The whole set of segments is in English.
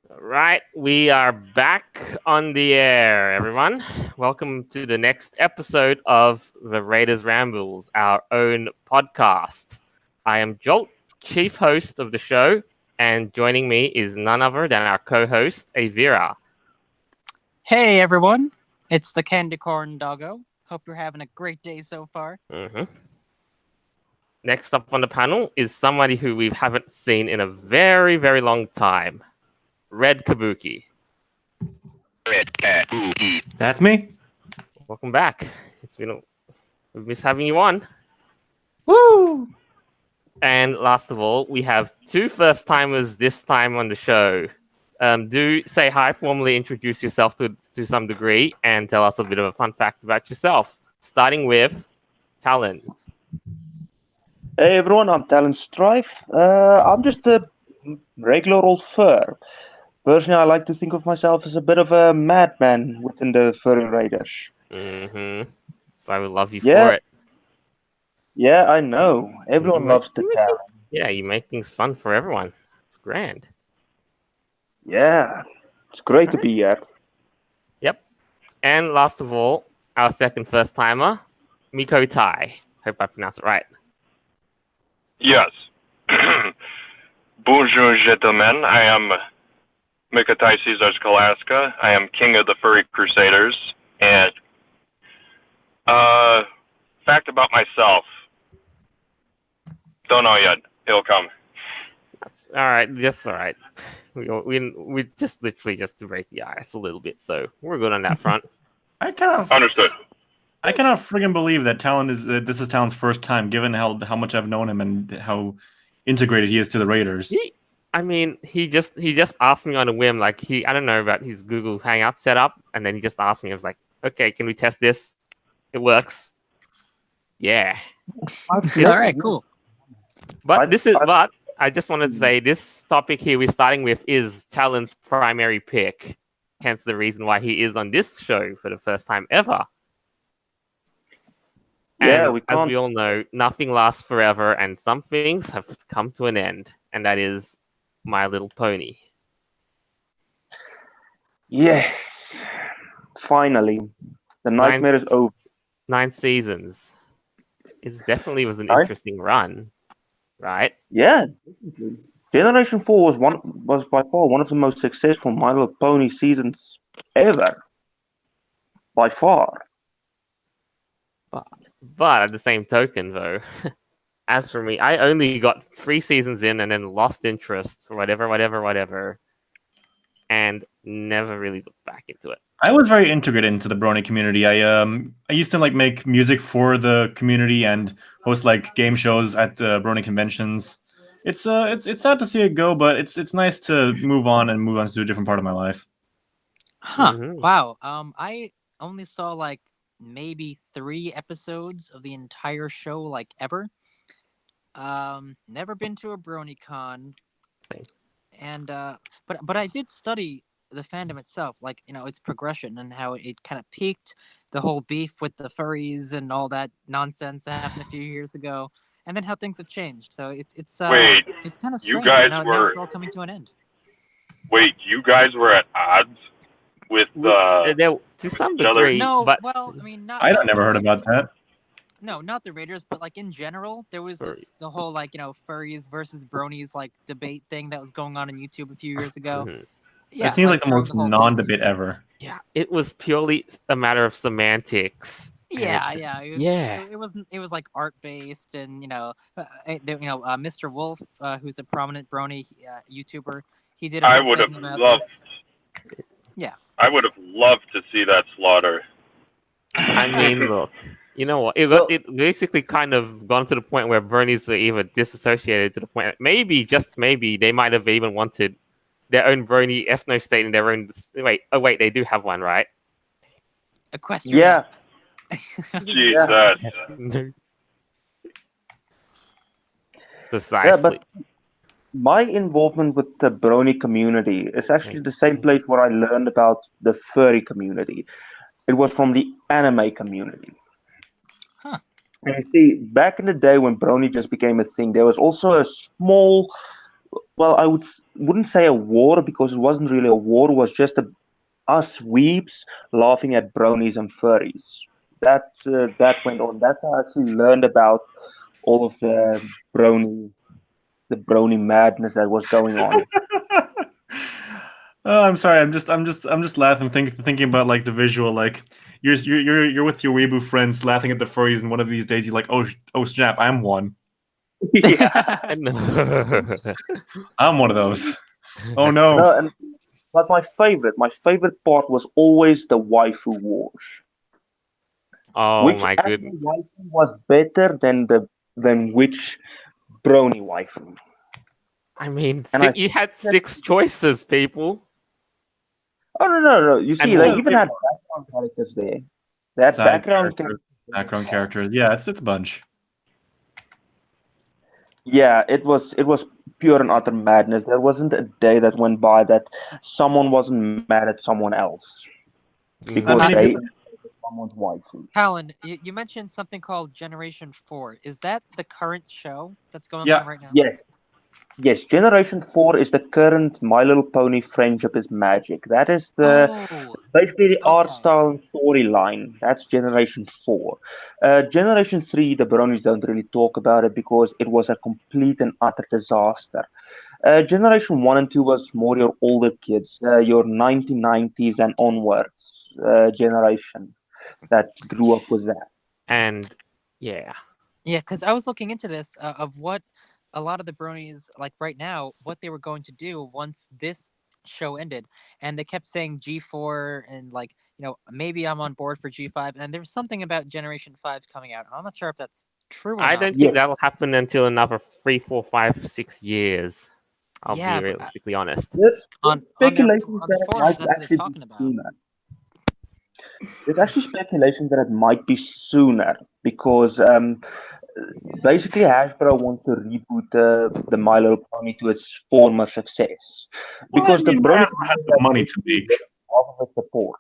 Right, we are back on the air, everyone. Welcome to the next episode of the Raiders Rambles, our own podcast. I am Jolt, chief host of the show, and joining me is none other than our co-host, Avira. Hey everyone, it's the Candy Corn Doggo. Hope you're having a great day so far. Mhm. Next up on the panel is somebody who we haven't seen in a very, very long time, Red Kabuki. That's me. Welcome back. We miss having you on. Woo! And last of all, we have two first timers this time on the show. Do say hi, formally introduce yourself to some degree, and tell us a bit of a fun fact about yourself. Starting with Talon. Hey everyone, I'm Talon Strife. I'm just a regular old fur. Personally, I like to think of myself as a bit of a madman within the Furry Raiders. Mm-hmm. So I would love you Yeah, for it. yeah, I know. Everyone You loves the Talon. Yeah, you make things fun for everyone. It's grand. Yeah, it's great to Alright. be here. Yep. And last of all, our second first timer, Miko Tai. Hope I pronounced it right. Yes. Bonjour, gentlemen. I am Mikatai Caesar Kalaska. I am king of the Furry Crusaders. And, fact about myself. Don't know yet. It'll come. That's all right. Just all right. We just literally just to break the ice a little bit, so we're good on that front. I cannot Understood. friggin' believe that Talon is this is Talon's first time, given how much I've known him and how integrated he is to the Raiders. I mean, he just asked me on a whim, like I don't know about his Google Hangout setup, and then he just asked me. I was like, okay, can we test this? It works. Yeah. All right, cool. But but I just wanted to say this topic here we're starting with is Talon's primary pick. Hence the reason why he is on this show for the first time ever. Yeah, And we as can't. we all know, nothing lasts forever, and some things have come to an end, and that is My Little Pony. Yes, finally, the nightmare is over. 9 seasons. It definitely was an Right? interesting run, right? Yeah, definitely. Generation 4 was by far one of the most successful My Little Pony seasons ever. By far. But at the same token, though, as for me, I only got 3 seasons in and then lost interest for whatever, and never really looked back into it. I was very integrated into the Brony community. I used to make music for the community and host game shows at Brony conventions. It's sad to see it go, but it's nice to move on to a different part of my life. Huh. Mhm. Wow. I only saw maybe 3 episodes of the entire show ever. Never been to a BronyCon. Same. And but I did study the fandom itself, its progression and how it kind of peaked, the whole beef with the furries and all that nonsense that happened a few years ago, and then how things have changed. So Wait, it's kind of you strange. guys Now were- it's all coming to an end. Wait, you guys were at odds with There, to some each other? degree, No, but well, I mean, not. I not never the heard about Raiders. that. No, not the Raiders, but in general, there was Furry. the whole furries versus bronies debate thing that was going on YouTube a few years ago. Mhm. Yeah, It seems like the during most whole non-debate ever. Yeah, it was purely a matter of semantics. and Yeah, it- yeah. yeah. It wasn't. It was art based, and Mr. Wolf, who's a prominent brony YouTuber, he did a I whole would thing have about loved. this. Yeah. I would have loved to see that slaughter. I mean, look, you know what? It basically kind of gone to the point where Bernies were even disassociated to the point that maybe, just maybe, they might have even wanted their own Brony ethno state in their own. Wait, they do have one, right? Equestria. Yeah, Jesus. Precisely. but my involvement with the Brony community is actually the same place where I learned about the furry community. It was from the anime community. Huh. And you see, back in the day when Brony just became a thing, there was also a small well, wouldn't say a war because it wasn't really a war. It was just us weebs laughing at bronies and furries. That went on. That's how I actually learned about all of the brony madness that was going on. Oh, I'm sorry. I'm just laughing, thinking about like the visual. Like you're with your weeaboo friends, laughing at the furries, and one of these days you're like, oh snap, I'm one. Yeah. I'm one of those. Oh no. No, but my favorite part was always the waifu wars. Oh Which my anime goodness. waifu was better than which brony waifu? I mean, And I you had that, 6 choices, people. oh no. You see, And they what? even had background characters there. They had Side background characters, characters. background characters. Yeah, it's a bunch. Yeah, it was pure and utter madness. There wasn't a day that went by that someone wasn't mad at someone else because Mhm. they someone's waifu. Colin, you mentioned something called Generation 4. Is that the current show that's going Yeah. on right now? Yes, yes. Generation 4 is the current My Little Pony Friendship is Magic. That is Oh, basically the art okay. style and storyline. That's Generation 4. Generation 3, the bronies don't really talk about it because it was a complete and utter disaster. Generation 1 and 2 was more your older kids, your 1990s and onwards generation that grew up with that. And yeah. Yeah, because I was looking into this of what a lot of the bronies, like right now, what they were going to do once this show ended. And they kept saying G4 and like, maybe I'm on board for G5. And there was something about Generation 5 coming out. I'm not sure if that's true or I not. don't think Yes. that'll happen until another 3, 4, 5, 6 years. I'll be Yeah, but realistically honest. There's speculations on that their it forums, might that's what they're actually be talking about. sooner. There's actually speculation that it might be sooner because basically Hasbro wants to reboot the My Little Pony to its former success Well, I because the mean, Brony Hasbro has the money to make. half of its support.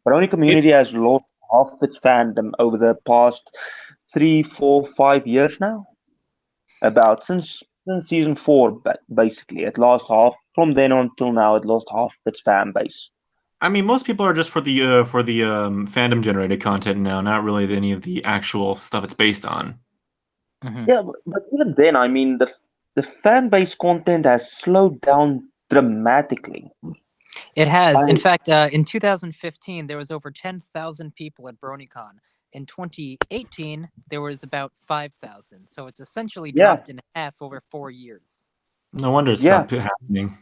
Brony community has lost half of its fandom over the past 3, 4, 5 years now. About since season 4, basically, it lost half. From then on till now, it lost half of its fan base. I mean, most people are just for the fandom generated content now, not really any of the actual stuff it's based on. Yeah, but even then, I mean, the fan base content has slowed down dramatically. It has. In I, fact, in 2015, there was over 10,000 people at BronyCon. In 2018, there was about 5,000. So it's essentially yeah, dropped in half over 4 years. No wonder it yeah, stopped happening.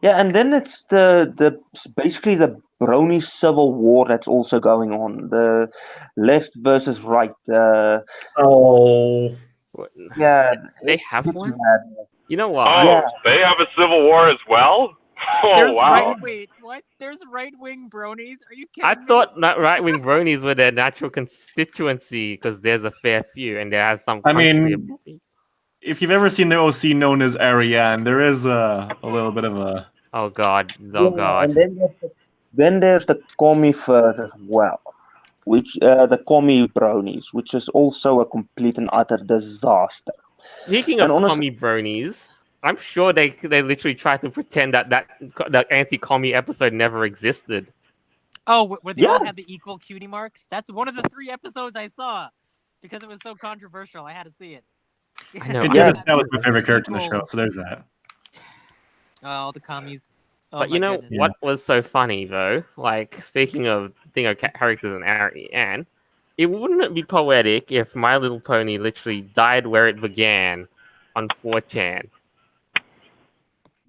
yeah, and then it's the basically the Brony civil war that's also going on. The left versus right. Oh, Yeah, They it's have one? mad. You know what? Oh, Yeah, they have a civil war as well? Oh, wow. Wait, what? There's right wing bronies? Are you I kidding me? thought right-wing bronies were their natural constituency because there's a fair few and there has some I country. mean, if you've ever seen the OC known as Ariane, there is a little bit of a. Oh god, oh yeah, and god. then there's the Commie-verse as well, which the Commie bronies, which is also a complete and utter disaster. Speaking And of honestly, commie bronies, I'm sure they literally tried to pretend that anti-commie episode never existed. Oh, where they yeah, all had the equal cutie marks? That's one of the 3 episodes I saw because it was so controversial. I had to see it. I know. It Yeah. did. That was my favorite character in the show, Equal. so there's that. Oh, the commies. Oh, But my you know goodness. what was so funny though? Like speaking of characters in Anne, it wouldn't be poetic if My Little Pony literally died where it began on 4chan.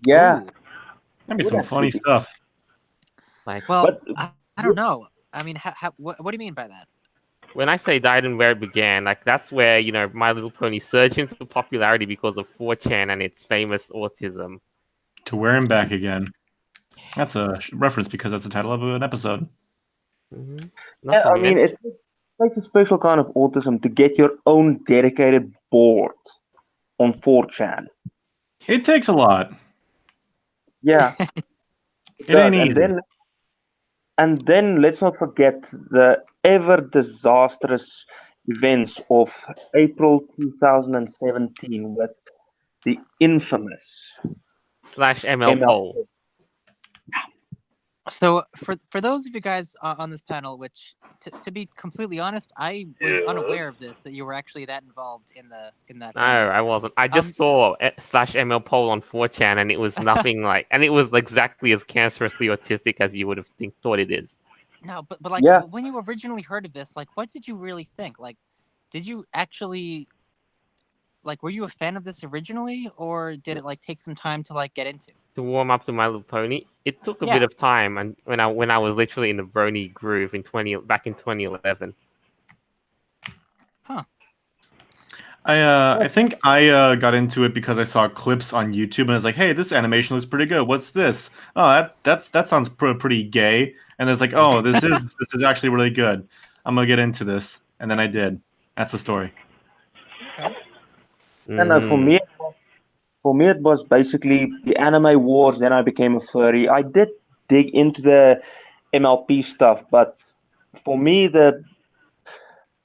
yeah. Ooh. That'd be Would some actually funny be. stuff. Like Well, But I don't know. I mean, what do you mean by that? when I say died and where it began, like that's where My Little Pony surged into popularity because of 4chan and its famous autism. To wear him back again. That's a reference because that's the title of an episode. Mm-hmm. yeah, I mean, it takes a special kind of autism to get your own dedicated board on 4chan. It takes a lot. Yeah, It ain't does. easy. And then let's not forget the ever disastrous events of April 2017 with the infamous /ML ML. poll. So for those of you guys on this panel, which to be completely honest, I was unaware of this, that you were actually that involved in that. No, panel. I wasn't. I just saw /ML poll on 4chan, and it was nothing like, and it was exactly as cancerously autistic as you would have thought it is. No, but like Yeah. when you originally heard of this, like what did you really think? Like, did you actually were you a fan of this originally, or did it take some time to get into? To warm up to My Little Pony, it took a Yeah. bit of time, and when I was literally in the Brony groove back in 2011. Huh. I think I got into it because I saw clips on YouTube and I was like, hey, this animation looks pretty good. What's this? Oh, that sounds pretty gay. And it's like, oh, this is actually really good. I'm gonna get into this, and then I did. That's the story. Okay. No, for me, it was basically the anime wars. Then I became a furry. I did dig into the MLP stuff, but for me,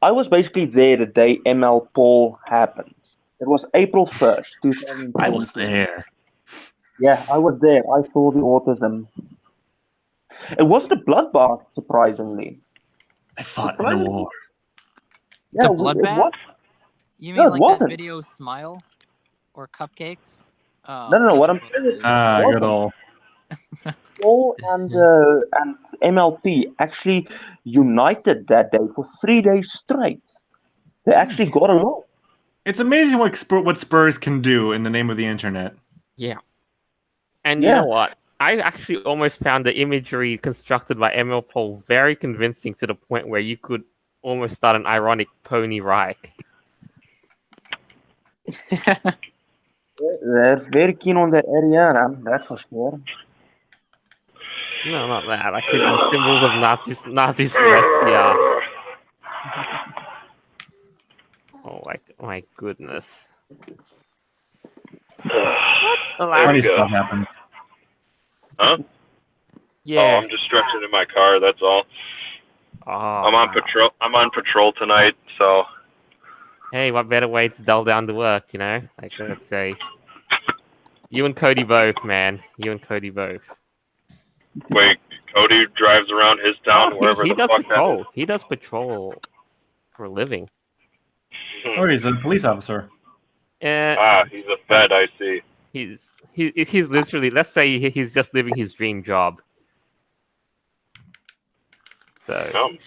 I was basically there the day ML poll happened. It was April 1st, 2017. I was there. Yeah, I was there. I saw the autism. It wasn't a bloodbath, surprisingly. I fought in the war. Yeah, The it bloodbath? was. You No, mean it like wasn't. that video Smile or Cupcakes? No. What I'm saying is, Good old. Paul and MLP actually united that day for 3 days straight. They actually got along. It's amazing what Spurs can do in the name of the internet. Yeah. And you know what? I actually almost found the imagery constructed by ML Poll very convincing to the point where you could almost start an ironic Pony Reich. They're very keen on that area, that's for sure. No, not that. I could symbols of Nazi Celestia. Oh my goodness. Funny stuff happens. Huh? Yeah. Oh, I'm just stretching in my car. That's all. Oh, I'm on patrol. I'm on patrol tonight, so. Hey, what better way to dull down the work, you know? Let's say. You and Cody both, man. You and Cody both. Wait, Cody drives around his town wherever he the does fuck patrol. that is. He does patrol for a living. Oh, he's a police officer. He's a Fed, I see. He's literally, let's say he's just living his dream job. So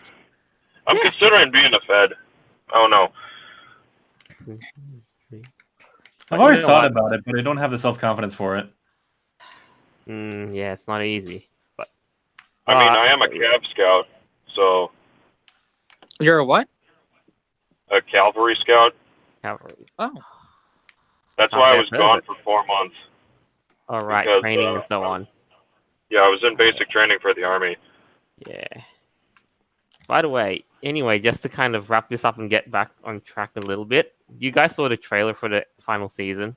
I'm considering being a Fed. Oh no. I've always thought about it, but I don't have the self-confidence for it. Yeah, it's not easy. But I mean, I am a Cav Scout, so. You're a what? A Cavalry Scout. Cavalry. Oh. That's why I was gone for 4 months. All right, Because, training and so on. Yeah, I was in basic training for the Army. Yeah. By the way, anyway, just to kind of wrap this up and get back on track a little bit, you guys saw the trailer for the final season?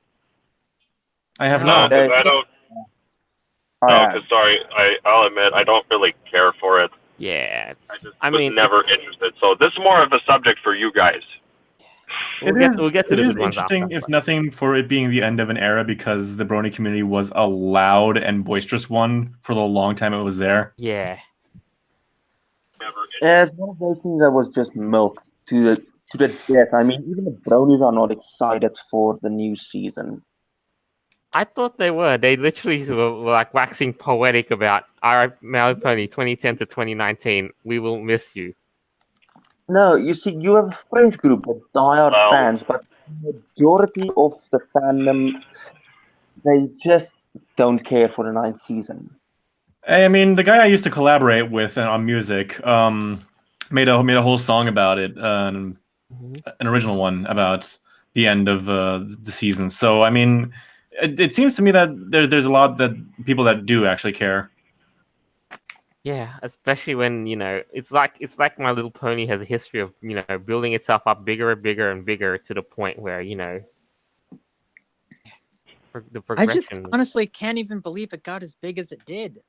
I have No, not. because I don't. No, because sorry, I'll admit I don't really care for it. Yeah, I was never interested. So this is more of a subject for you guys. We'll get to the good ones interesting, after. if nothing, for it being the end of an era because the Brony community was a loud and boisterous one for the long time it was there. Yeah. It's one of those things that was just milked to the death. I mean, even the bronies are not excited for the new season. I thought they were. They literally were waxing poetic about our My Little Pony 2010 to 2019. We will miss you. No, you see, you have a French group of diehard fans, but the majority of the fandom, they just don't care for the 9th season. I mean, the guy I used to collaborate with on music made a whole song about it, an original one about the end of the season. So, I mean, it seems to me that there's a lot that people that do actually care. Yeah, especially when, it's like My Little Pony has a history of, building itself up bigger and bigger and bigger to the point where, the progression. I just honestly can't even believe it got as big as it did.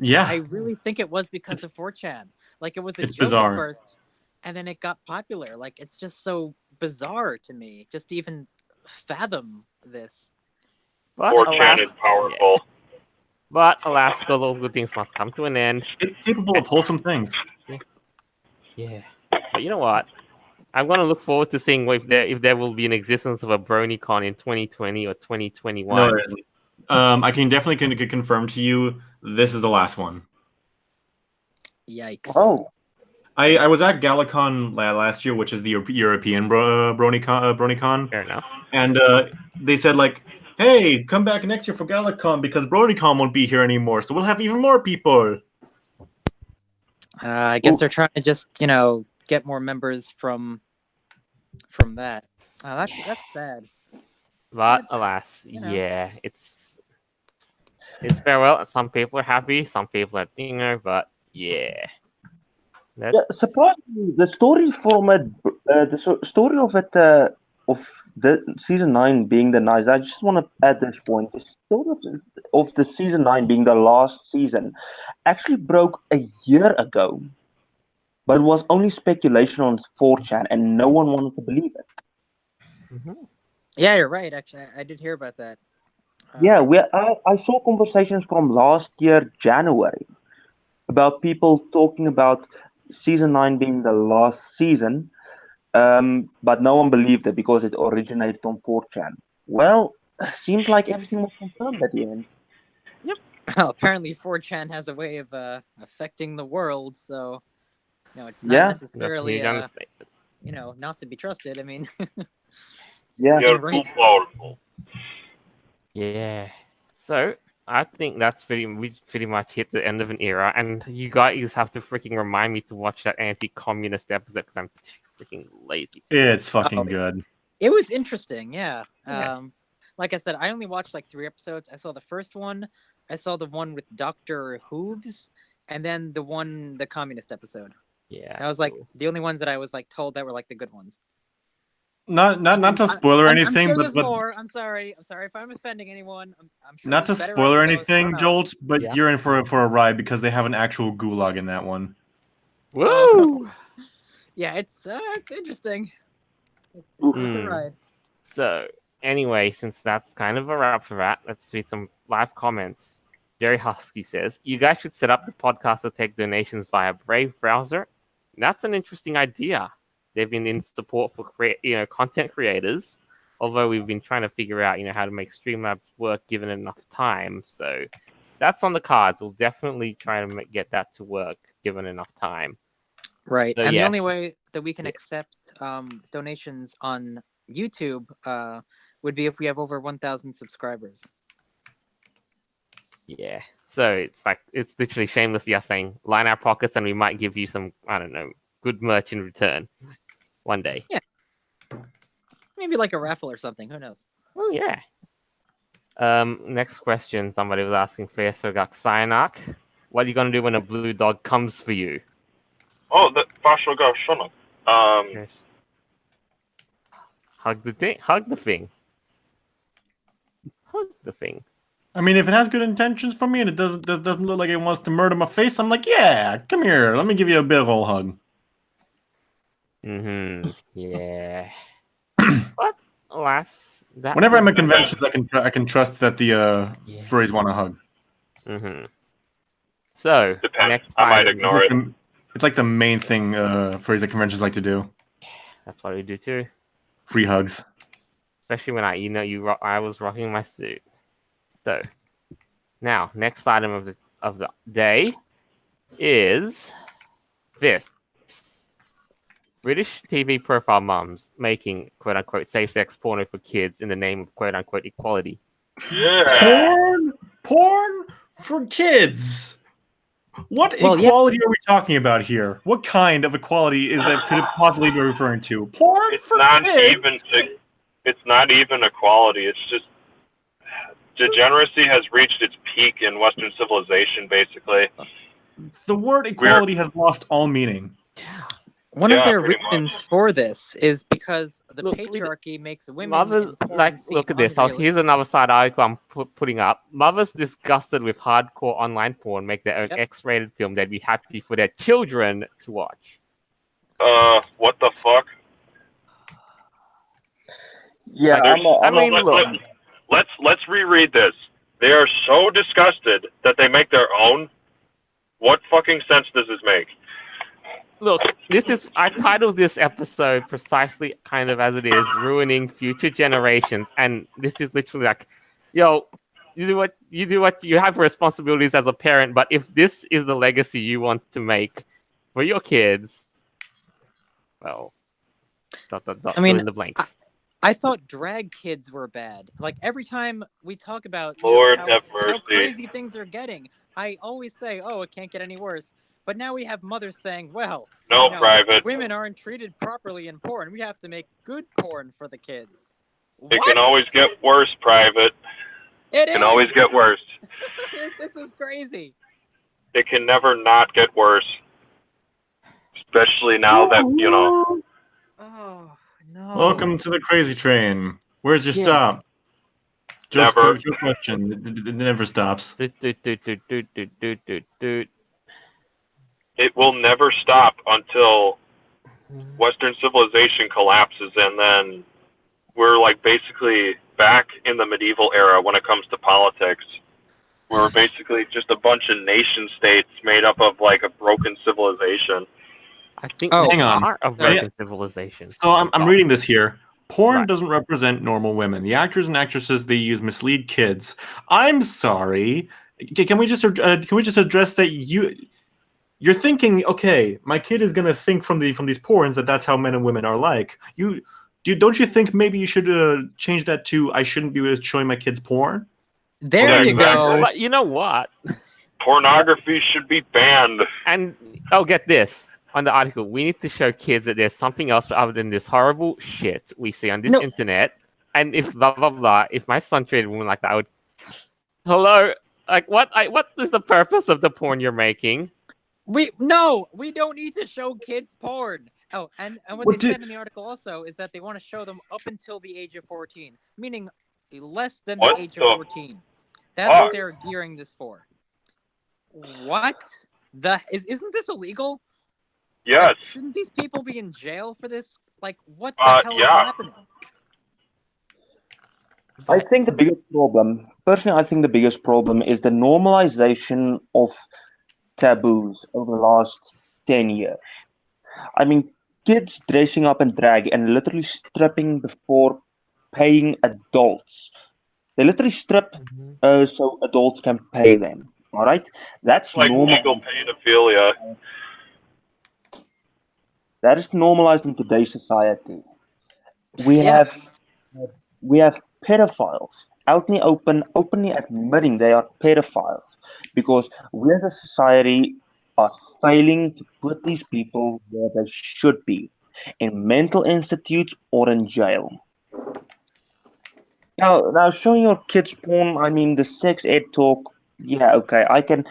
Yeah. I really think it was because of 4chan. Like, it was a It's joke bizarre. at first. and then it got popular. Like, it's just so bizarre to me just to even fathom this. But 4chan is powerful. But alas, because all good things must come to an end. It's capable of wholesome things. Yeah. But you know what? I'm gonna look forward to seeing if there will be an existence of a BronyCon in 2020 or 2021. No, there isn't. I can definitely confirm to you this is the last one. Yikes. Oh, I was at Galacon last year, which is the European BronyCon, Fair enough. and they said like, "Hey, come back next year for Galacon because BronyCon won't be here anymore, so we'll have even more people." I guess they're trying to just, get more members from that. That's sad. But alas, yeah, it's farewell. Some people are happy, some people are but yeah. yeah, surprisingly, the story from it, story of it, of the season 9 being the nice. I just want to add this point. The story of the season 9 being the last season actually broke a year ago, but it was only speculation on 4chan, and no one wanted to believe it. Mm-hmm. Yeah, you're right. Actually, I did hear about that. Yeah, I saw conversations from last year, January, about people talking about season 9 being the last season, but no one believed it because it originated on 4chan. Well, seems like everything was confirmed at the end. Well, apparently 4chan has a way of affecting the world, so it's not Yeah. That's a necessarily huge understatement. not to be trusted. I mean, Yeah. You're been running- too powerful. Yeah. So I think that's we pretty much hit the end of an era, and you guys have to freaking remind me to watch that anti-communist episode because I'm too freaking lazy. It's fucking Oh, good. It was interesting, yeah. Yeah. Like I said, I only watched like 3 episodes. I saw the first one, I saw the one with Dr. Hooves, and then the communist episode. Yeah. That was like the only ones that I was like told that were like the good ones. Not to spoil or I'm anything, sure but there's more. I'm sorry if I'm offending anyone. I'm sure not to there's better spoil or episodes. I don't anything, know. Jolt. But Yeah. you're in for a ride because they have an actual gulag in that one. Woo! Yeah, it's interesting. It's a ride. So anyway, since that's kind of a wrap for that, let's read some live comments. Jerry Husky says, "You guys should set up the podcast to take donations via Brave browser. That's an interesting idea. They've been in support for content creators, although we've been trying to figure out how to make Streamlabs work given enough time. So that's on the cards. We'll definitely try to get that to work given enough time." Right. So, and yes. the only way that we can Yeah. accept donations on YouTube would be if we have over 1,000 subscribers. Yeah. So it's literally shamelessly us saying, line our pockets and we might give you some, I don't know, good merch in return one day. Yeah. Maybe like a raffle or something. Who knows? Oh yeah. Next question. Somebody was asking Fairsurgak Cyanark, what are you gonna do when a blue dog comes for you? Oh, the partial go shut up. Yes. Hug the thing. Hug the thing. Hug the thing. I mean, if it has good intentions for me and it doesn't look like it wants to murder my face, I'm like, yeah, come here, let me give you a big ol' hug. Yeah. But alas, that. Whenever I'm at conventions, I can trust that the furries want a hug. So Depends. next I might item- ignore it. It's like the main thing furries at conventions like to do. That's what we do too. Free hugs. Especially when I was rocking my suit. So now, next item of the day is this: British TV profile mums making "quote unquote" safe sex porno for kids in the name of "quote unquote" equality. Yeah. Porn for kids. What Well, equality are we talking about here? What kind of equality is that could it possibly be referring to? Porn It's for not kids. It's not even equality. It's just degeneracy has reached its peak in Western civilization, basically. The word equality has lost all meaning. One of Yeah, their pretty reasons much. for this is because the Look, patriarchy makes women Mothers, in porn seem look at this. Oh, unrealistic. here's another side article I'm putting up. Mothers disgusted with hardcore online porn make their own Yep. X-rated film they'd be happy for their children to watch. What the fuck? Yeah, Like, I'm I mean, not- look. Let's reread this. They are so disgusted that they make their own. What fucking sense does this make? Look, I titled this episode precisely kind of as it is, ruining future generations, and this is literally like, yo, you do what you have responsibilities as a parent, but if this is the legacy you want to make for your kids, well, I mean, fill in the blanks. I thought drag kids were bad. Like every time we talk about Lord how have mercy. crazy things are getting, I always say, "Oh, it can't get any worse." But now we have mothers saying, "Well, No private. women aren't treated properly in porn. We have to make good porn for the kids." It can always get worse, private. It can always get worse. This is crazy. It can never not get worse. Especially now that, you know. Oh no! Welcome to the crazy train. Where's your Yeah. stop? Never. Joke question. It never stops. Doot, doot, doot, doot, doot, doot, doot, doot, doot. It will never stop until Western civilization collapses, and then we're like basically back in the medieval era when it comes to politics. We're basically just a bunch of nation states made up of like a broken civilization. I think Oh, we hang on. are a broken civilization. So I'm reading this here. Porn Right. doesn't represent normal women. The actors and actresses they use mislead kids. I'm sorry. Can we just address that you're thinking, okay, my kid is gonna think from these porns that that's how men and women are like. Don't you think maybe you should change that to I shouldn't be showing my kids porn? There Yeah, you exactly. go. But you know what? Pornography should be banned. And get this on the article. We need to show kids that there's something else other than this horrible shit we see on this No. internet. And if blah blah blah, if my son treated a woman like that, I would. Hello, like what? What is the purpose of the porn you're making? We don't need to show kids porn. Oh, and what What they said in the article also is that they want to show them up until the age of 14, meaning less than What the age the of 14. That's fuck? what they're gearing this for. What isn't this illegal? Yes. Like, shouldn't these people be in jail for this? Like, what the hell is Yeah. happening? I think the biggest problem, personally, I think the biggest problem is the normalization of taboos over the last 10 years. I mean, kids dressing up in drag and literally stripping before paying adults. They literally strip so adults can pay them. All right? That's Like normal. legal pedophilia. That is normalized in today's society. We Yeah. have pedophiles out in the open, openly admitting they are pedophiles because we as a society are failing to put these people where they should be, in mental institutes or in jail. Now showing your kids porn, I mean the sex ed talk, yeah, okay, I can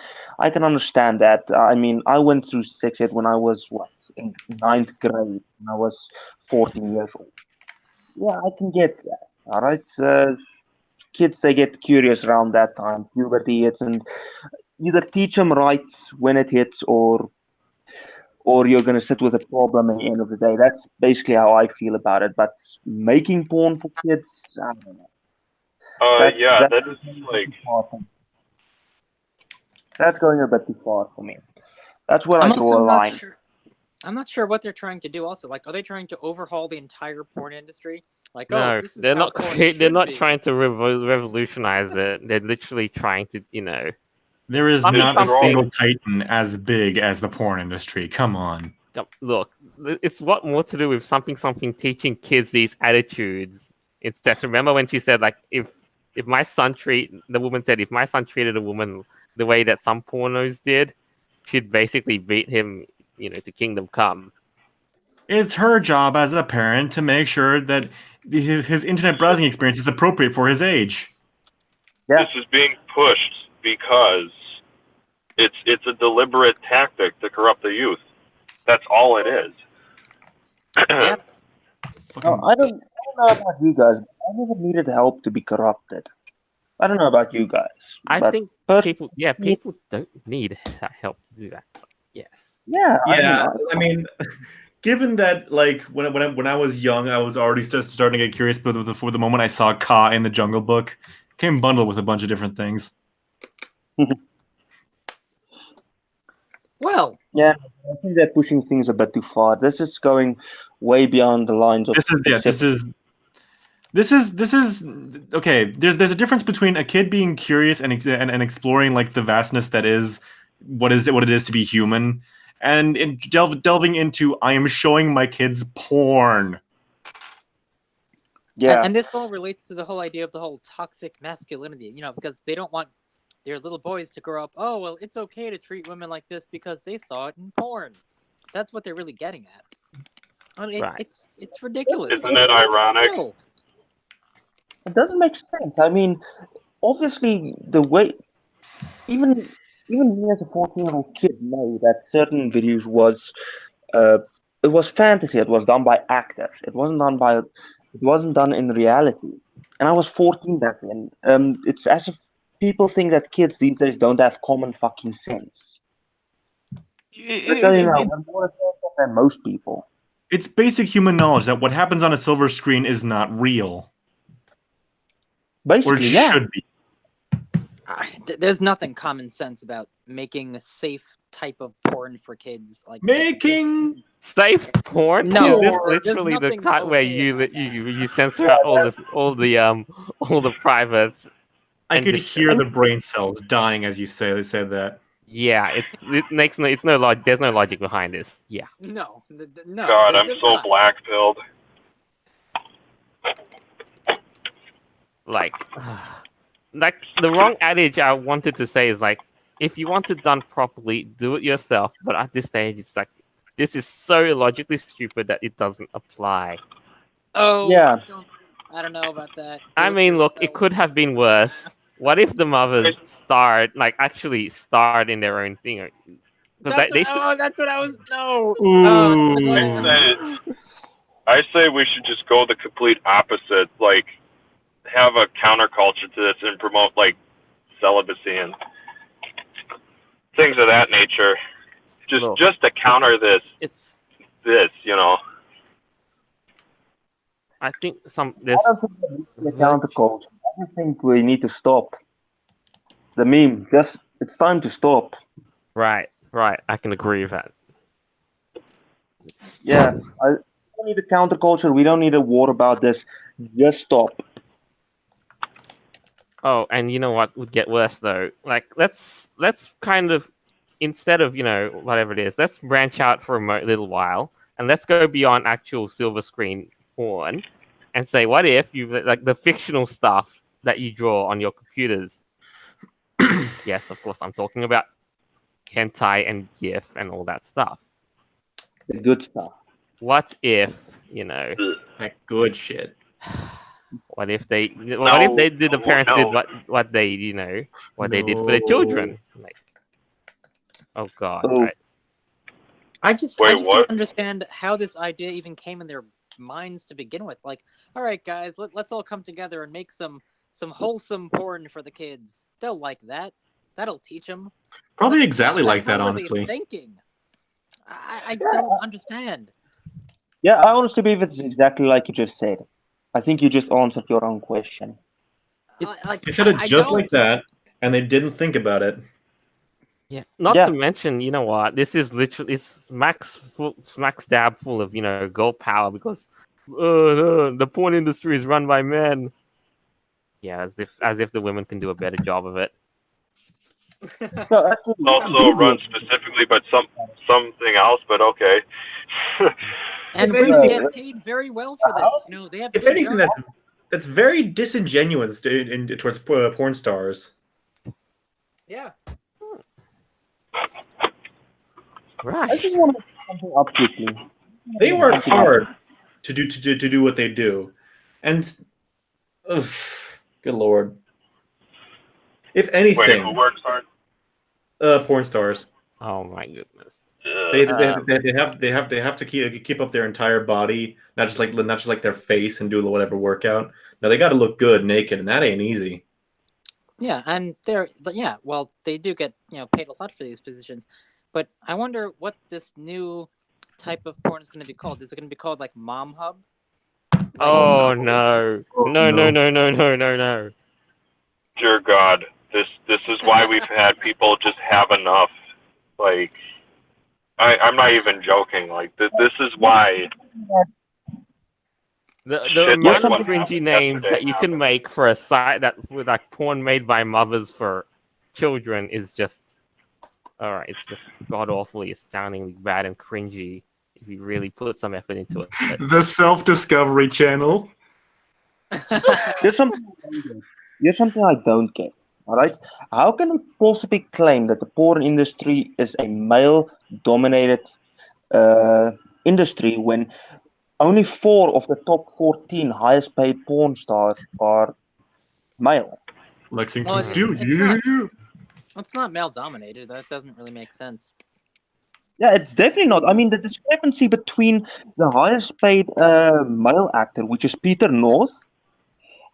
understand that. I mean, I went through sex ed when I was in 9th grade, when I was 14 years old. Yeah, I can get that. All right, kids they get curious around that time. Puberty hits, and either teach them right when it hits, or you're gonna sit with a problem at the end of the day. That's basically how I feel about it. But making porn for kids, I don't know. Yeah, that is like. That's going a bit too far for me. That's where I I'm draw also a not line. sure. I'm not sure what they're trying to do. Also, like, are they trying to overhaul the entire porn industry? Like, No, oh, this is they're how not. porn They're should not be. trying to revolutionize it. They're literally trying to, There is Something- not a something- single titan as big as the porn industry. Come on. Look, it's what more to do with something teaching kids these attitudes. Instead, remember when she said like if my son the woman said if my son treated a woman the way that some pornos did, she'd basically beat him, to kingdom come. It's her job as a parent to make sure that his internet browsing experience is appropriate for his age. Yeah. This is being pushed because it's a deliberate tactic to corrupt the youth. That's all it is. Yeah. No, I don't know about you guys. I never needed help to be corrupted. I don't know about you guys. I but think people don't need help to do that. But yes. yeah, Yeah, I mean, given that, like, when I was young, I was already just starting to get curious, but for the moment I saw Ka in the Jungle Book, it came bundled with a bunch of different things. Well, Yeah, I think they're pushing things a bit too far. This is going way beyond the lines of This is okay. There's a difference between a kid being curious and exploring like the vastness that is what it is to be human, and delving into I am showing my kids porn. Yeah, and this all relates to the whole idea of the whole toxic masculinity, because they don't want their little boys to grow up, oh, well, it's okay to treat women like this because they saw it in porn. That's what they're really getting at. I mean, Right. it's ridiculous. Isn't it ironic? No. it doesn't make sense. I mean, obviously, the way even me as a 14-year-old kid know that certain videos was it was fantasy. It was done by actors. It wasn't done in reality. And I was 14 back then. It's as if people think that kids these days don't have common fucking sense. I tell you now, I'm more offensive than most people. It's basic human knowledge that what happens on a silver screen is not real, or it Basically, yeah. should be. There's nothing common sense about making a safe type of porn for kids. Like Making Safe porn? No, Is this there's literally the nothing cut where okay you about you censor out all the privates? I And could just- hear the brain cells dying as you said that. Yeah, there's no logic behind this. Yeah. no. God, I'm there's so not. black-pilled. Like the wrong adage I wanted to say is like, if you want it done properly, do it yourself. But at this stage, it's like, this is so illogically stupid that it doesn't apply. Oh, Yeah. I don't know about that. I Do mean, look, it yourself. could have been worse. What if the mothers actually starred in their own thing? That's what I was. No. Ooh. I say we should just go the complete opposite. Like, have a counterculture to this and promote like celibacy and things of that nature. Just to counter this, I think I don't think we need to be counterculture. I just think we need to stop the meme. It's time to stop. Right. I can agree with that. Yeah, I don't need a counterculture. We don't need a war about this. Just stop. Oh, and you know what would get worse though? Like, let's kind of, instead of whatever it is, let's branch out for a little while and let's go beyond actual silver screen porn, and say, what if you like the fictional stuff that you draw on your computers? Yes, of course, I'm talking about hentai and GIF and all that stuff. The good stuff. What if That good shit. What if they did? The parents did what they what they did for their children. Like, oh god! Oh. Right. I just Wait, don't what? understand how this idea even came in their minds to begin with. Like, all right, guys, let's all come together and make some wholesome porn for the kids. They'll like that. That'll teach them. Probably exactly What the like that, hell were they honestly. thinking? I don't understand. Yeah, I honestly believe it's exactly like you just said. I think you just answered your own question. They said it just like that, and they didn't think about it. Yeah. Not Yeah. to mention, you know what? This is literally smack dab full of girl power, because the porn industry is run by men. Yeah, as if the women can do a better job of it. So actually, also run specifically, but something else. But okay. And If women anything- get paid very well for this. They have. If good anything, jobs. that's very disingenuous towards porn stars. Yeah. I Right. just want to put something up quickly. They work hard to do what they do, and ugh, good lord. If Wait, anything, who works hard? porn stars. Oh my goodness. They have to keep up their entire body, not just like their face and do whatever workout. No, they got to look good naked, and that ain't easy. Yeah, and well, they do get paid a lot for these positions, but I wonder what this new type of porn is going to be called? Is it going to be called like Mom Hub? Oh no. No, no, no, no, no, no, no. Dear God, this is why we've had people just have enough. Like, I'm not even joking. Like, this is why. The Shit amount like of what cringy happened names that yesterday you can happened. make for a site that with like porn made by mothers for children is just alright. It's just god awfully, astoundingly bad and cringy if you really put some effort into it. The self-discovery channel. Here's something I don't get. All right, how can it possibly claim that the porn industry is a male-dominated industry when only 4 of the top 14 highest-paid porn stars are male? Lexington Well, Steel. it's not male dominated. That doesn't really make sense. Yeah, it's definitely not. I mean, the discrepancy between the highest-paid male actor, which is Peter North,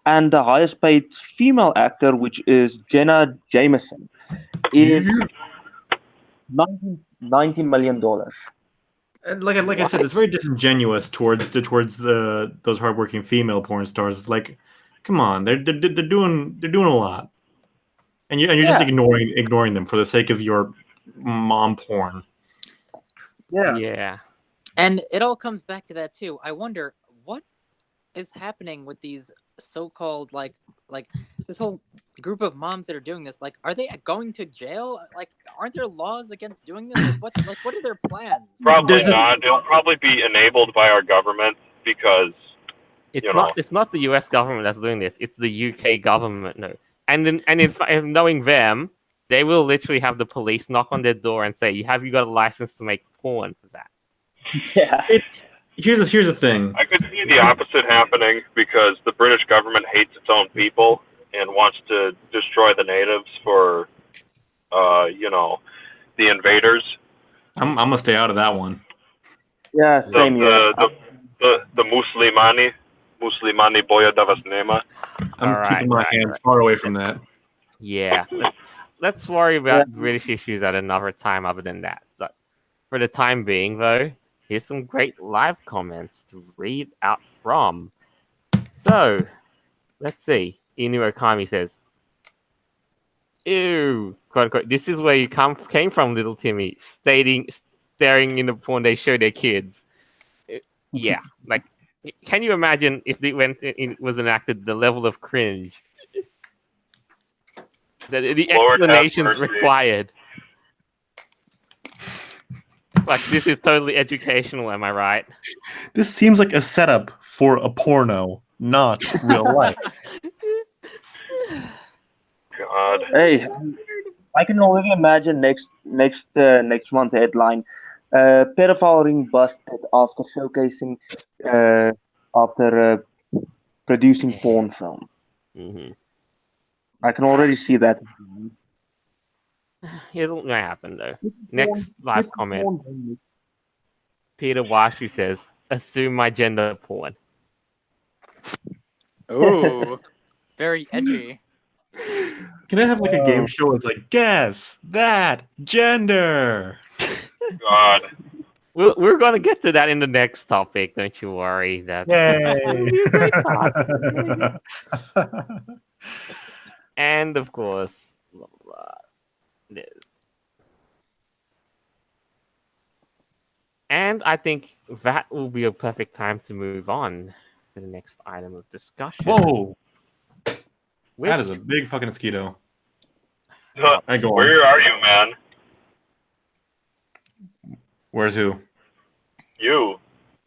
and the highest-paid female actor, which is Jenna Jameson, is $90 million. And like I said, it's very disingenuous towards those hardworking female porn stars. It's like, come on, they're doing a lot, and you're just ignoring them for the sake of your mom porn. Yeah. And it all comes back to that too. I wonder what is happening with these so-called like this whole group of moms that are doing this. Like, are they going to jail? Like, aren't there laws against doing this? What are their plans? Probably not. It'll probably be enabled by our government because It's not the US government that's doing this. It's the UK government. No. And in knowing them, they will literally have the police knock on their door and say, "Have you got a license to make porn for that?" Yeah. Here's the thing. I could see the opposite happening because the British government hates its own people and wants to destroy the natives for, the invaders. I'm gonna stay out of that one. Yeah, same here. The Muslimani boya da vas nema. I'm keeping my hands far away from that. Yeah, let's worry about British issues at another time other than that. So, for the time being, though, here's some great live comments to read out from. So, let's see. Inu Okami says, "Ew, quote unquote, this is where you came from, little Timmy, staring in the porn they show their kids." Yeah, like, can you imagine if it was enacted, the level of cringe? The explanations required. Like, this is totally educational, am I right? This seems like a setup for a porno, not real life. God. Hey, I can already imagine next month's headline: pedophile ring busted after showcasing, after producing porn film. Mm-hmm. I can already see that. It'll not happen though. Next live comment. Peter Washu says, "Assume my gender porn." Ooh, very edgy. Can I have like a game show? It's like, guess that gender. God. We're gonna get to that in the next topic. Don't you worry. That's Yay! And of course, blah, blah, blah. And I think that will be a perfect time to move on to the next item of discussion. Whoa! That is a big fucking mosquito. Where are you, man? Where's who? You.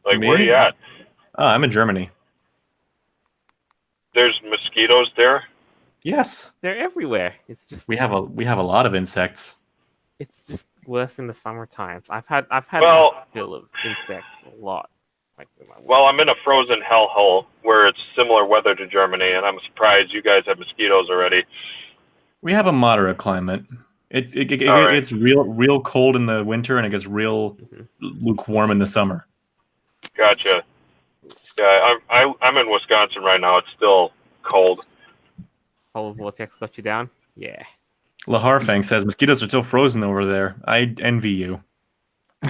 Like, Me? where are you at? I'm in Germany. There's mosquitoes there? Yes. They're everywhere. It's just we have a lot of insects. It's just worse in the summer times. I've had a fill of insects a lot. Well, I'm in a frozen hellhole where it's similar weather to Germany, and I'm surprised you guys have mosquitoes already. We have a moderate climate. It gets real cold in the winter, and it gets real lukewarm in the summer. Gotcha. Yeah, I'm in Wisconsin right now. It's still cold. Polar vortex got you down? Yeah. Laharfang says mosquitoes are still frozen over there. I envy you.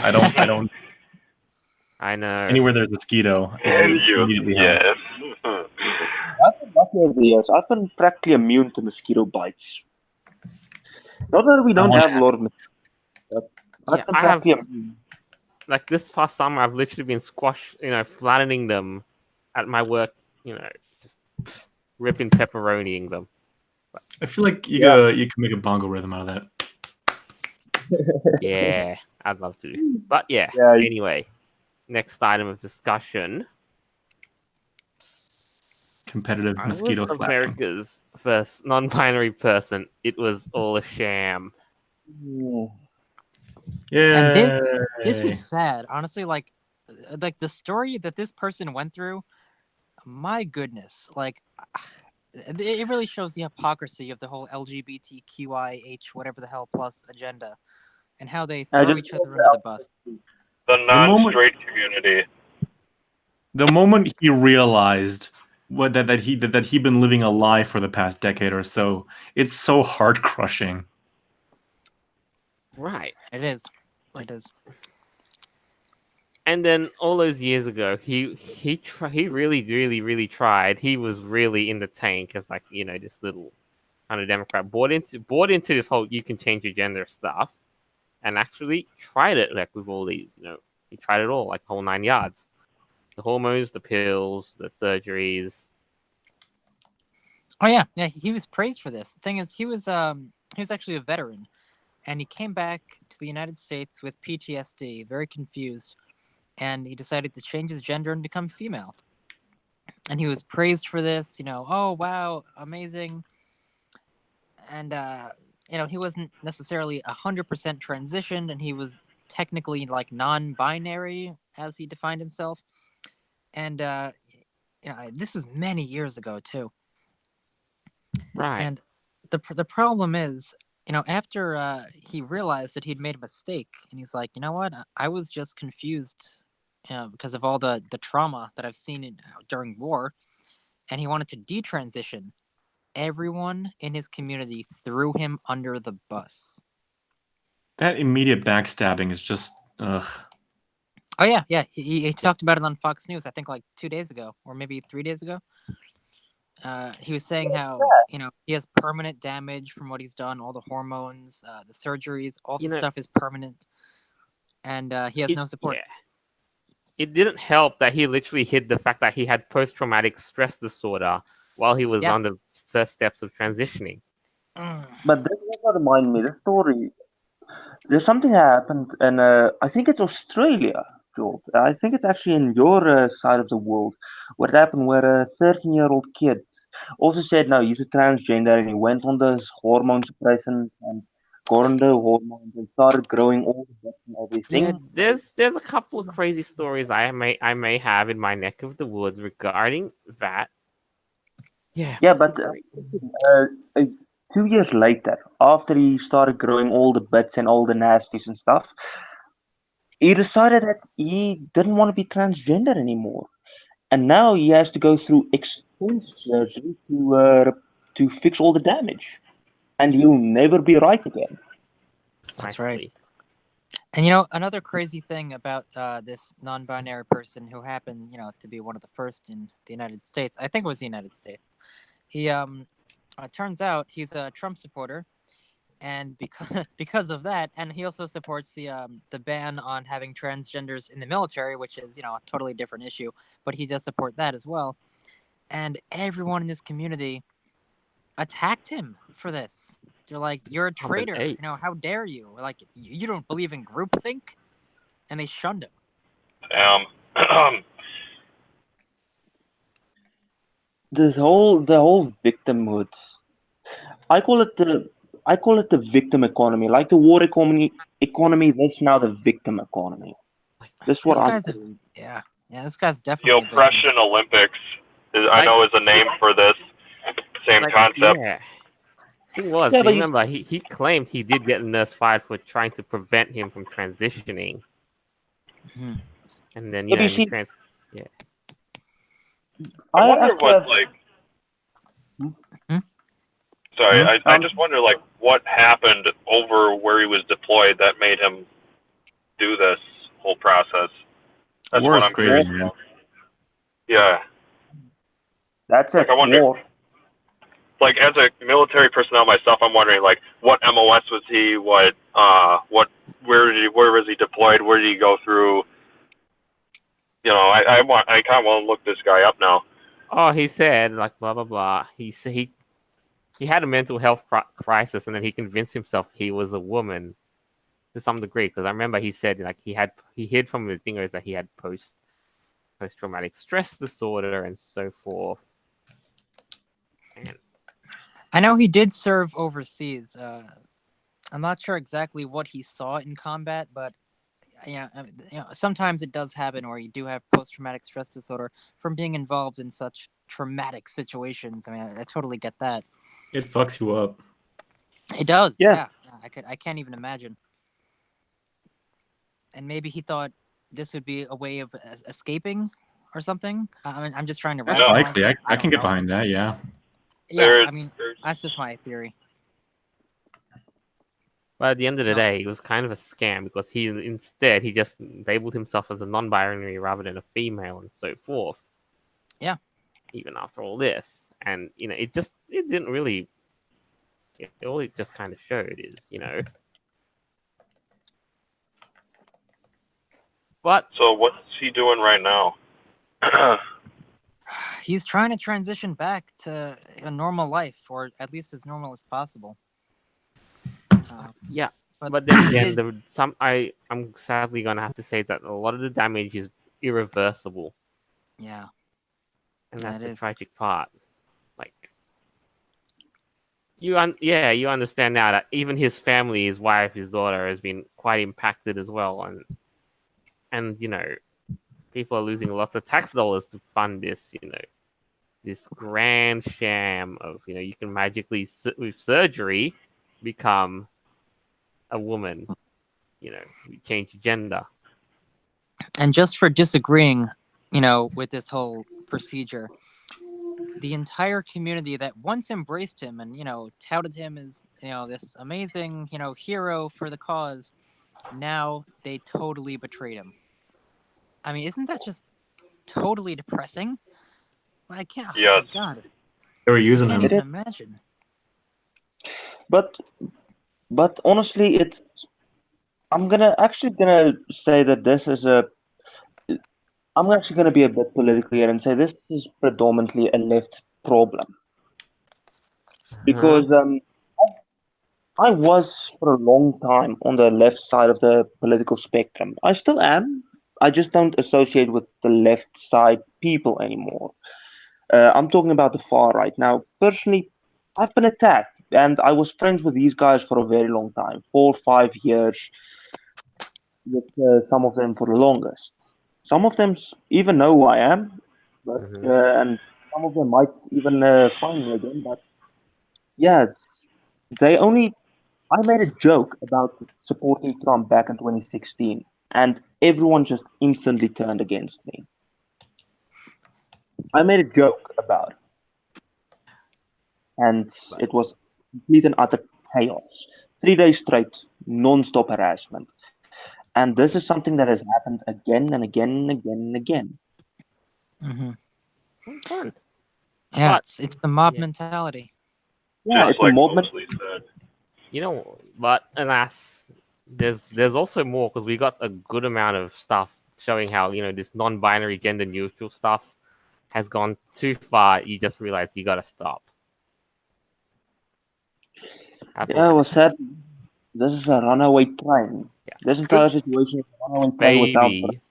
I don't I know. Anywhere there's a mosquito is And immediately help. yes. I've been lucky over the years. I've been practically immune to mosquito bites. Not that we don't have a lot of mosquitoes, but Yeah, I've been I have practically immune. like this past summer. I've literally been flattening them at my work. Just ripping pepperoniing them. I feel like you can make a bongo rhythm out of that. Yeah, I'd love to. But yeah. Yeah. Anyway, next item of discussion. Competitive I mosquito was slapping. America's first non-binary person. It was all a sham. Yeah. And this is sad, honestly. Like the story that this person went through. My goodness, like it really shows the hypocrisy of the whole LGBTQIH whatever the hell plus agenda, and how they throw each other under the bus. The non-straight community. The moment he realized that he'd been living a lie for the past decade or so, it's so heart crushing. Right. It is. It is. And then all those years ago, he really tried. He was really in the tank as this little kind of Democrat bought into this whole you can change your gender stuff, and actually tried it like with all these. He tried it all, like the whole 9 yards, the hormones, the pills, the surgeries. Oh yeah, he was praised for this. The thing is, he was actually a veteran, and he came back to the United States with PTSD, very confused. And he decided to change his gender and become female. And he was praised for this, oh, wow, amazing. And, he wasn't necessarily 100% transitioned, and he was technically like non-binary, as he defined himself. And, this was many years ago, too. Right. And the problem is, after he realized that he'd made a mistake, and he's like, you know what, I was just confused because of all the trauma that I've seen during war, and he wanted to detransition. Everyone in his community threw him under the bus. That immediate backstabbing is just ugh. Oh yeah. He talked about it on Fox News, I think like 2 days ago, or maybe 3 days ago. He was saying how he has permanent damage from what he's done, all the hormones, the surgeries, all the stuff is permanent, and he has no support. Yeah. It didn't help that he literally hid the fact that he had post-traumatic stress disorder while he was on the first steps of transitioning. But this also remind me, the story. There's something that happened, and I think it's Australia, Joel. I think it's actually in your side of the world. What happened where a 13-year-old kid also said, no, he's a transgender, and he went on this hormone suppressant and got on the hormones and started growing all the bits and everything. Yeah, there's a couple of crazy stories I may have in my neck of the woods regarding that. Yeah. Yeah, but 2 years later, after he started growing all the bits and all the nasties and stuff, he decided that he didn't want to be transgender anymore. And now he has to go through extensive surgery to fix all the damage. And he'll never be right again. That's right. And another crazy thing about this non-binary person who happened, to be one of the first in the United States. I think it was the United States. He turns out he's a Trump supporter, and because of that, and he also supports the ban on having transgenders in the military, which is a totally different issue, but he does support that as well. And everyone in this community attacked him for this. They're like, you're a traitor. How dare you? Like, you don't believe in groupthink? And they shunned him. The whole victimhood. I call it the victim economy. Like the war economy, this now the victim economy. This is what I yeah, this guy's definitely the oppression Olympics. I know is a name for this same concept. Yeah. Thing was, remember, he claimed he did get a nurse fired for trying to prevent him from transitioning. Mm-hmm. And then, I wonder what, Sorry, I just wonder, what happened over where he was deployed that made him do this whole process. That's War what is I'm crazy, curious man. about. Yeah. That's Like, it. I wonder- War. Like, as a military personnel myself, I'm wondering, like, what MOS was he? Where was he deployed? Where did he go through? You know, I kind of want to look this guy up now. Oh, he said like blah blah blah. He had a mental health crisis, and then he convinced himself he was a woman to some degree. Because I remember he said like he hid from the thingers that he had post traumatic stress disorder and so forth. And I know he did serve overseas. I'm not sure exactly what he saw in combat, but sometimes it does happen where you do have post-traumatic stress disorder from being involved in such traumatic situations. I mean, I totally get that. It fucks you up. It does. Yeah. Yeah. I can't even imagine. And maybe he thought this would be a way of escaping or something. I mean, I'm just trying to That's rationalize likely. it. I can don't get know. behind that. Yeah. Yeah, I mean, that's just my theory. but at the end of the No. day, it was kind of a scam because he just labeled himself as a non-binary rather than a female and so forth. Yeah. Even after all this, and it didn't really. All it just kind of showed is, But So what's he doing right now? He's trying to transition back to a normal life, or at least as normal as possible. yeah, But, but then again, I'm sadly gonna have to say that a lot of the damage is irreversible, yeah, and Yeah, that's it the is. tragic part. Like, you understand now that even his family, his wife, his daughter, has been quite impacted as well, and people are losing lots of tax dollars to fund this, this grand sham of, you can magically with surgery become a woman, you change your gender. And just for disagreeing, with this whole procedure, the entire community that once embraced him and touted him as this amazing hero for the cause, now they totally betrayed him. I mean, isn't that just totally depressing? I can't. Yes. Oh my God, They were I using can't him. even imagine. But honestly, I'm actually gonna say that this is I'm actually gonna be a bit political here and say this is predominantly a left problem because I was for a long time on the left side of the political spectrum. I still am. I just don't associate with the left side people anymore. I'm talking about the far right. Now, personally, I've been attacked, and I was friends with these guys for a very long time 4 or 5 years, with some of them for the longest. Some of them even know who I am, but and some of them might even find me again. But yeah, they only. I made a joke about supporting Trump back in 2016, and everyone just instantly turned against me. I made a joke about it, and it was complete and utter chaos. 3 days straight, non-stop harassment. And this is something that has happened again and again and again and again. Mm-hmm. Fun. Yeah, But- it's the mob yeah. mentality. Yeah, Just it's like a movement. Mosley said. But alas, there's also more because we got a good amount of stuff showing how this non-binary gender neutral stuff has gone too far. You just realize you gotta stop. Yeah, well said. This is a runaway train. Yeah. This entire situation is a runaway train without. Baby,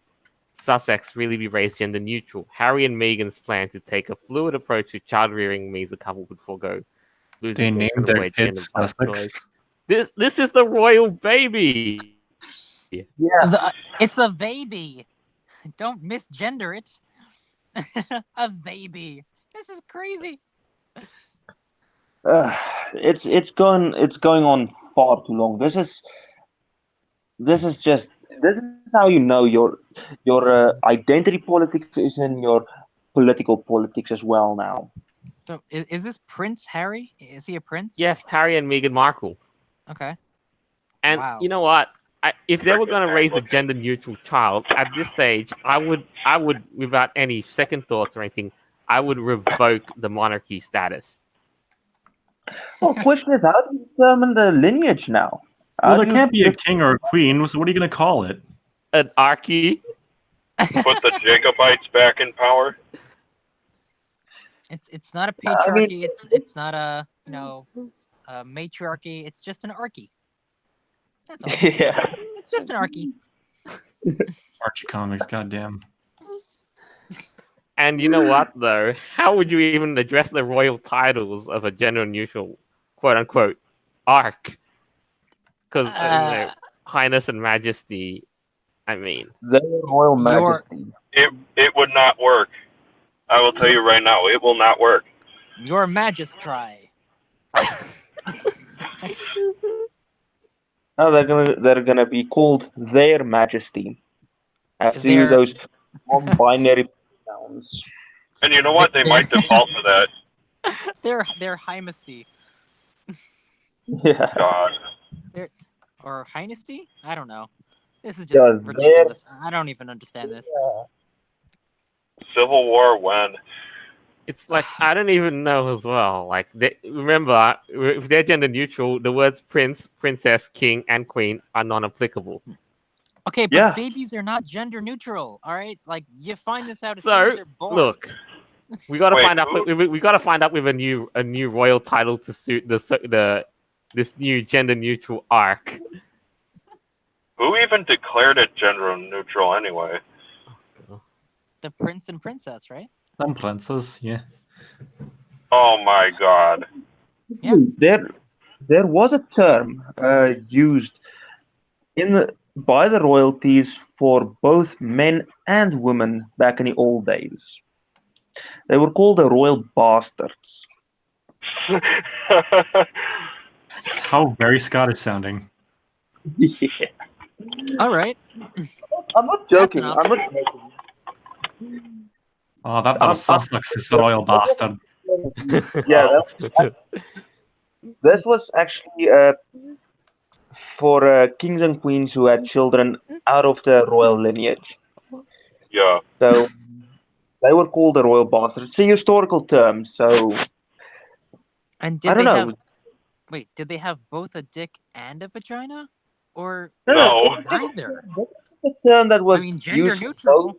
Sussex really be raised gender neutral. Harry and Meghan's plan to take a fluid approach to child rearing means the couple would forego They losing named considerable their weight gender kids bicycles. Sussex. This is the royal baby. Yeah, It's a baby. Don't misgender it. A baby. This is crazy. it's going on far too long. This is how you know your identity politics is in your political politics as well now. So is this Prince Harry? Is he a prince? Yes, Harry and Meghan Markle. Okay. And Wow. you know what? if they were Frickin' going to raise the Anglican. gender neutral child at this stage, I would, without any second thoughts or anything, I would revoke the monarchy status. Well, question is, how do you determine the lineage now? Well, How there do you can't be a king or a queen, so what are you going to call it? An archy. Put the Jacobites back in power. It's not a I mean- patriarchy. It's not a a matriarchy. It's just an archy. That's all. Yeah. It's just an archy. Archie Comics, goddamn. And you know what, though? How would you even address the royal titles of a gender neutral, quote unquote, arc? Because, Highness and Majesty, I mean. Their Royal Your- Majesty. It would not work. I will tell you right now, it will not work. Your Magistry. No, they're gonna be called Their Majesty. Have to use Their- those non-binary pronouns. And you know what? They might default to that. Their Highnessty Yeah. God. or Highnessty. I don't know. This is just Yeah, ridiculous. I don't even understand this. Civil War when? It's like, I don't even know as well. Like, remember, if they're gender neutral, the words prince, princess, king, and queen are non-applicable. Okay, but Yeah. babies are not gender neutral. All right, like you find this out as soon So, as they're born. look, we gotta Wait, find out. who? We gotta find out with a new royal title to suit this new gender neutral arc. Who even declared it gender neutral anyway? The prince and princess, right? Some princes, yeah. Oh my god. Yeah. There was a term used by the royalties for both men and women back in the old days. They were called the royal bastards. How very Scottish sounding. Yeah. All right. I'm not That's joking. an I'm not joking. Oh, that was Sussex is the royal bastard. Yeah, this was actually for kings and queens who had children out of the royal lineage. Yeah. So they were called the royal bastards. It's a historical term. So And I did don't they know. have? Wait, did they have both a dick and a vagina, or No. neither? The term that was I mean, gender used for neutral.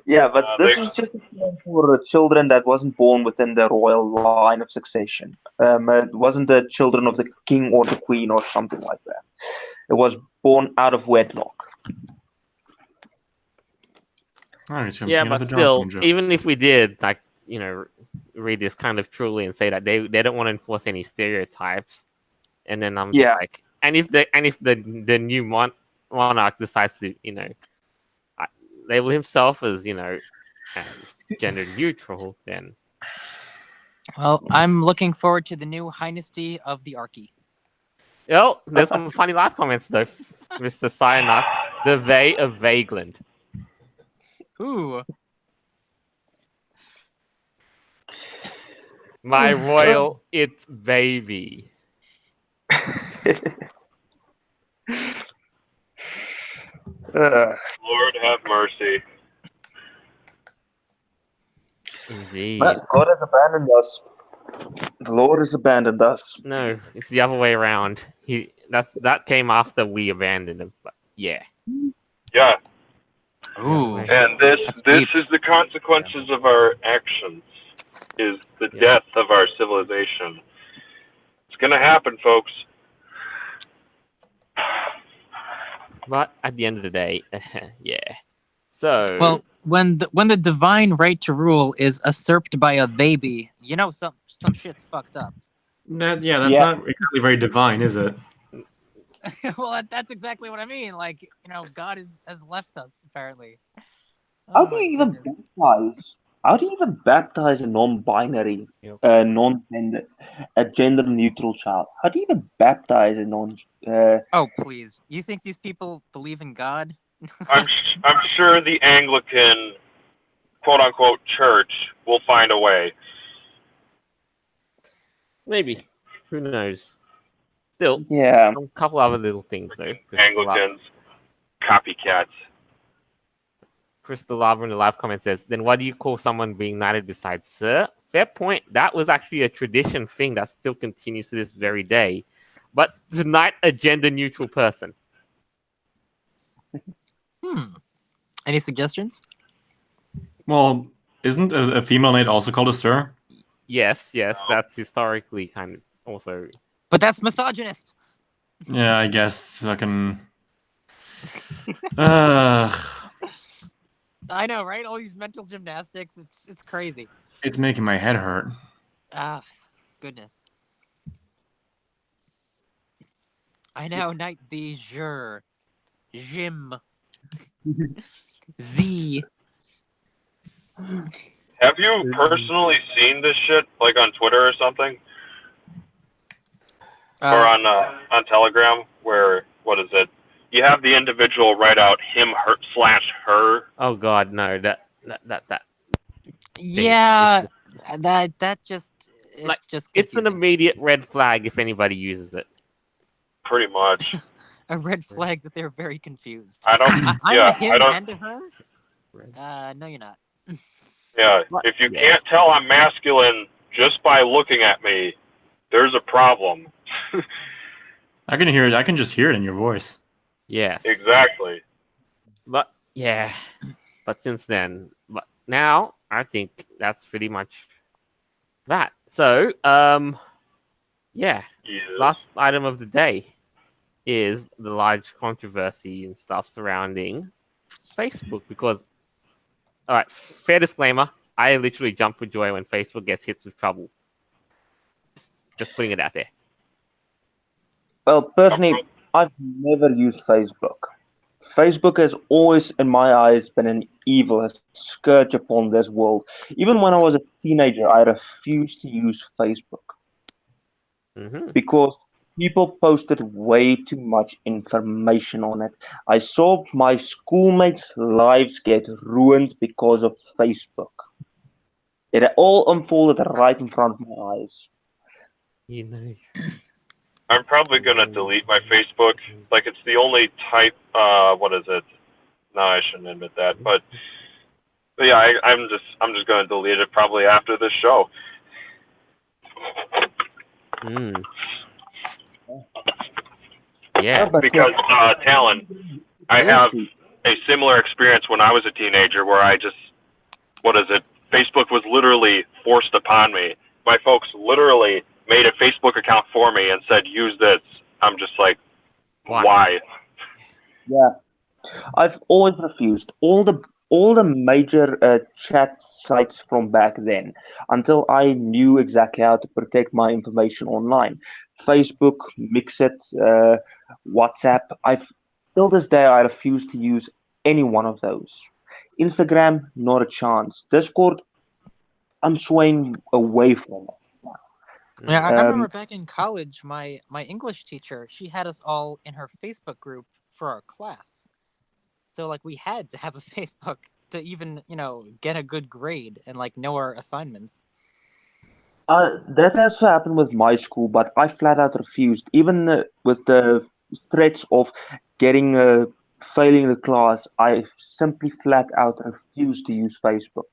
Yeah, but this They- was just a term for children that wasn't born within the royal line of succession. It wasn't the children of the king or the queen or something like that. It was born out of wedlock. Alright, so I'm Yeah, thinking of but the still, Johnson joke. even if we did, like, read this kind of truly and say that they don't want to enforce any stereotypes, and then I'm just Yeah. like, and if the new monarch decides to label himself as as gender neutral, then Well, I'm looking forward to the new Highnessty of the Archie. there's some funny live comments though, Mr. Cyanuk, the Vey of Vageland. Ooh, My royal it baby. Lord have mercy. Indeed. But God has abandoned us. The Lord has abandoned us. No, it's the other way around. That came after we abandoned him. But yeah. Yeah. ooh. And this That's this deep. is the consequences of our actions. Is the Yeah. death of our civilization. It's gonna happen, folks. But at the end of the day, yeah. So Well, when the divine right to rule is usurped by a baby, some shit's fucked up. That's Yeah. not exactly very divine, is it? Well, that's exactly what I mean. Like, God has left us apparently. How Oh do my you even goodness. baptize? How do you even baptize a non-binary, Yep. non-gender, a gender-neutral child? How do you even baptize a non? Oh please! You think these people believe in God? I'm sure the Anglican quote unquote church will find a way. maybe. Who knows? Still, Yeah. a couple other little things though. Anglicans, copycats. Crystal Lava in the live comment says, then what do you call someone being knighted besides sir? Fair point. That was actually a tradition thing that still continues to this very day. But to knight a gender neutral person. Any suggestions? Well, isn't a female knight also called a sir? Yes, that's historically kind of also. But that's misogynist. Yeah, I guess I can. I know, right? All these mental gymnastics. It's crazy. It's making my head hurt. Ah, goodness. I now knight thee, Jur, Jim, Z. Have you personally seen this shit, like on Twitter or something, or on Telegram? Where what is it? You have the individual write out him, her / her. Oh God, no! That. Yeah, that just it's Like, just it's an confusing. immediate red flag if anybody uses it. Pretty much. A red flag that they're very confused. I don't. I'm yeah, a him I don't. and a her. No, you're not. Yeah, if you can't tell I'm masculine just by looking at me, there's a problem. I can hear it. I can just hear it in your voice. Yes. Exactly. But yeah, but since then, but now I think that's pretty much that. So, yeah, last item of the day is the large controversy and stuff surrounding Facebook because, all right, fair disclaimer, I literally jump for joy when Facebook gets hit with trouble. Just putting it out there. Well, personally, I've never used Facebook. Facebook has always, in my eyes, been an evil, a scourge upon this world. Even when I was a teenager, I refused to use Facebook because people posted way too much information on it. I saw my schoolmates' lives get ruined because of Facebook. It all unfolded right in front of my eyes. You know. I'm probably gonna delete my Facebook. Like, it's the only type. What is it? No, I shouldn't admit that. But yeah, I'm just gonna delete it probably after this show. Yeah. Because Talon, I have a similar experience when I was a teenager where I just, what is it? Facebook was literally forced upon me. My folks literally made a Facebook account for me and said, use this. I'm just like, why? Yeah, I've always refused all the major chat sites from back then until I knew exactly how to protect my information online. Facebook, Mixit, WhatsApp. Till this day I refuse to use any one of those. Instagram, not a chance. Discord, I'm swaying away from it. Yeah, I remember back in college, my English teacher, she had us all in her Facebook group for our class. So like we had to have a Facebook to even, get a good grade and like know our assignments. That has happened with my school, but I flat out refused. Even with the threats of getting failing the class, I simply flat out refused to use Facebook.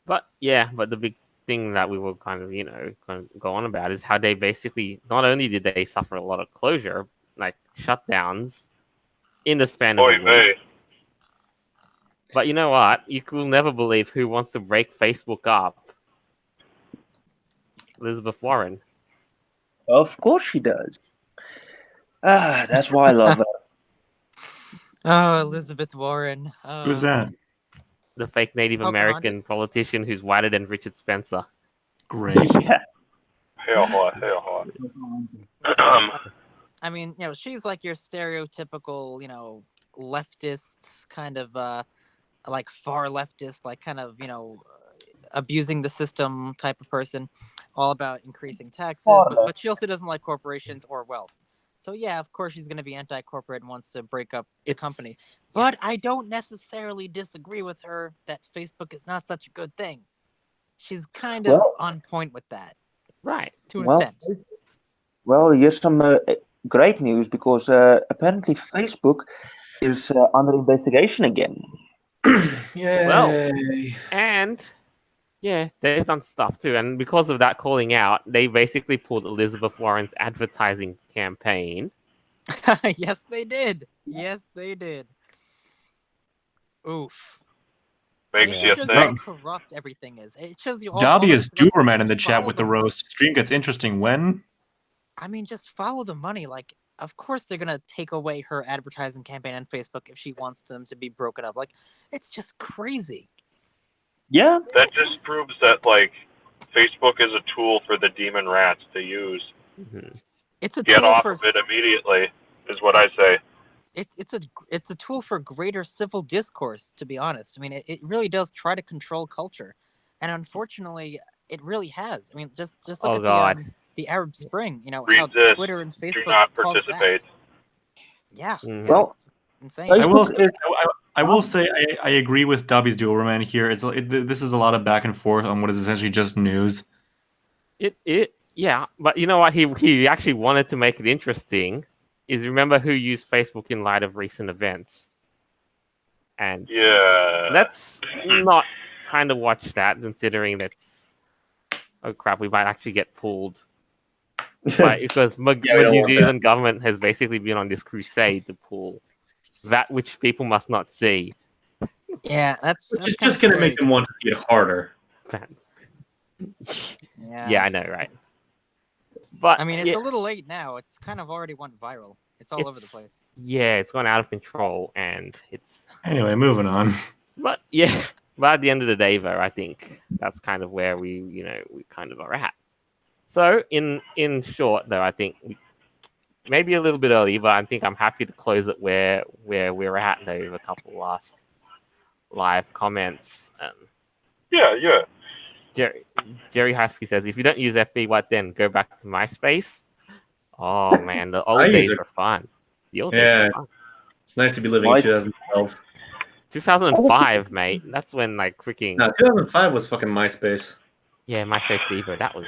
But the big thing that we will kind of go on about is how they basically not only did they suffer a lot of closure, like shutdowns in the span of a week. But you know what? You will never believe who wants to break Facebook up. Elizabeth Warren. Of course she does. That's why I love her. Oh, Elizabeth Warren. Who's that? The fake Native American politician who's whiter than Richard Spencer. Great. Yeah. Hell. I mean, she's like your stereotypical, leftist kind of, like far leftist, like kind of, abusing the system type of person, all about increasing taxes. But she also doesn't like corporations or wealth. So yeah, of course she's going to be anti-corporate and wants to break up the company. But I don't necessarily disagree with her that Facebook is not such a good thing. She's kind of on point with that. Right. To an extent. Well, here's some great news because apparently Facebook is under investigation again. Yay! And yeah, they've done stuff too. And because of that calling out, they basically pulled Elizabeth Warren's advertising campaign. Yes, they did. Yes, they did. Oof. Makes It you shows think. how corrupt everything is. It shows you all. Dobby all is the, like, Doberman in just the chat follow with the the- roast. Stream gets interesting when? I mean, just follow the money. Like, of course they're gonna take away her advertising campaign on Facebook if she wants them to be broken up. Like, it's just crazy. Yeah, That just proves that like Facebook is a tool for the demon rats to use. Mhm. It's a Get tool off for of it immediately, is what I say. it's a tool for greater civil discourse. To be honest, I mean, it really does try to control culture, and unfortunately, it really has. I mean, just look Oh at God. the Arab Spring. You know how Resist. Twitter and Do Facebook not caused participate. that. Yeah, Mhm. yeah, Well, it's insane. I will Facebook say, is I will say, I agree with Dobby's Doberman here. This is a lot of back and forth on what is essentially just news. Yeah, but you know what? He actually wanted to make it interesting. Is remember who used Facebook in light of recent events, and Yeah. let's not kind of watch that, considering that's oh crap, we might actually get pulled. Right, because Yeah, we the don't New want that. Zealand government has basically been on this crusade to pull that which people must not see. Yeah, that's Which is kind just of going to scary. make them want to see it harder. Yeah, I know, right? But I mean, it's yeah, a little late now. It's kind of already went viral. It's all over the it's- place. yeah, it's gone out of control, and it's. Anyway, moving on. But yeah, but at the end of the day, though, I think that's kind of where we kind of are at. So in short, though, I think maybe a little bit early, but I think I'm happy to close it where we're at, though, with a couple last live comments. Yeah. Jerry Husky says, if you don't use FB, what then? Go back to MySpace? Oh, man, the old I use days it. were fun. The old days Yeah, were fun. it's nice to be living in My- 2012. 2005, mate. That's when, like, freaking... No, 2005 was fucking MySpace. Yeah, MySpace Fever. That was...